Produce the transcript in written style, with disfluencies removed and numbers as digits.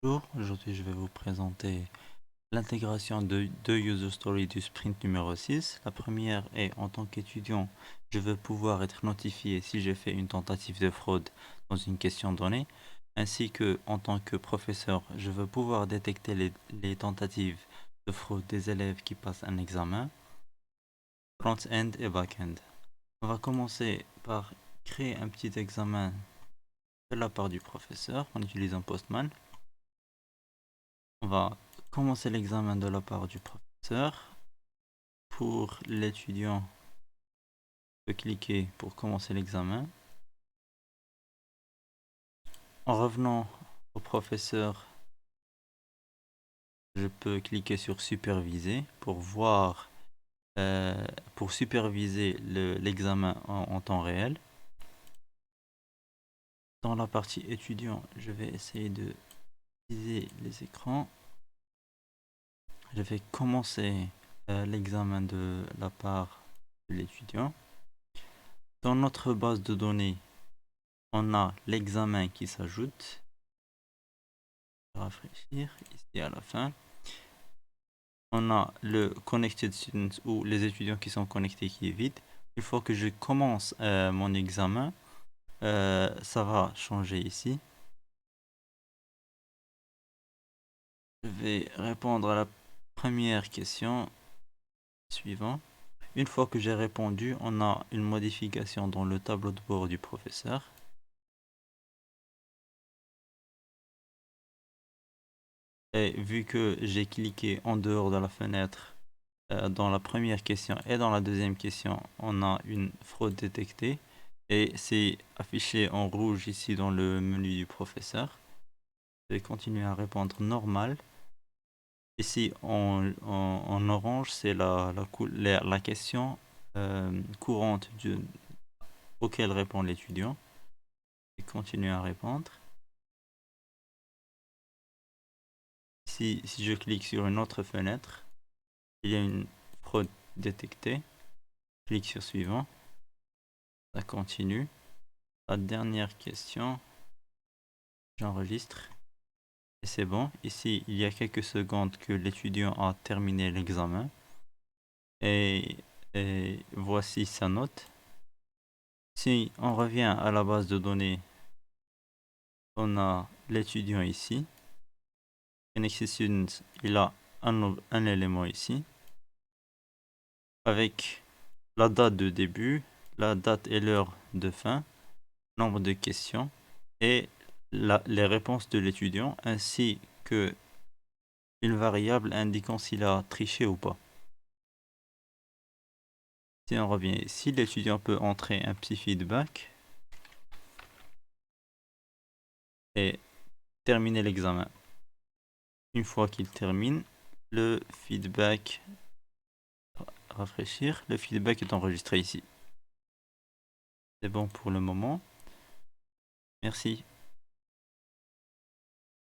Bonjour, aujourd'hui je vais vous présenter l'intégration de deux user stories du sprint numéro 6. La première est en tant qu'étudiant, je veux pouvoir être notifié si j'ai fait une tentative de fraude dans une question donnée, ainsi que en tant que professeur, je veux pouvoir détecter les tentatives de fraude des élèves qui passent un examen, front-end et back-end. On va commencer par créer un petit examen de la part du professeur en utilisant Postman. On va commencer l'examen de la part du professeur. Pour l'étudiant, je peux cliquer pour commencer l'examen. En revenant au professeur, je peux cliquer sur superviser pour voir, pour superviser l'examen en temps réel. Dans la partie étudiant, je vais essayer de viser les écrans. Je vais commencer l'examen de la part de l'étudiant. Dans notre base de données, on a l'examen qui s'ajoute. Rafraîchir ici à la fin. On a le connected students ou les étudiants qui sont connectés qui est vide. Une fois que je commence mon examen, ça va changer ici. Je vais répondre à la première question suivante. Une fois que j'ai répondu, on a une modification dans le tableau de bord du professeur. Et vu que j'ai cliqué en dehors de la fenêtre dans la première question et dans la deuxième question, on a une fraude détectée et c'est affiché en rouge ici dans le menu du professeur. Je vais continuer à répondre normal. Ici en orange, c'est la question courante auquel répond l'étudiant. Je vais continuer à répondre. Ici, si je clique sur une autre fenêtre, il y a une fraude détectée. Je clique sur suivant. Ça continue. La dernière question, j'enregistre. Et c'est bon. Ici, il y a quelques secondes que l'étudiant a terminé l'examen. Et, et voici sa note. Si on revient à la base de données, on a l'étudiant ici. Connected Student, il a un élément ici. Avec la date de début, la date et l'heure de fin, nombre de questions et les réponses de l'étudiant, ainsi que une variable indiquant s'il a triché ou pas. Si on revient ici, l'étudiant peut entrer un petit feedback et terminer l'examen. Une fois qu'il termine, le feedback, rafraîchir, le feedback est enregistré ici. C'est bon pour le moment. Merci.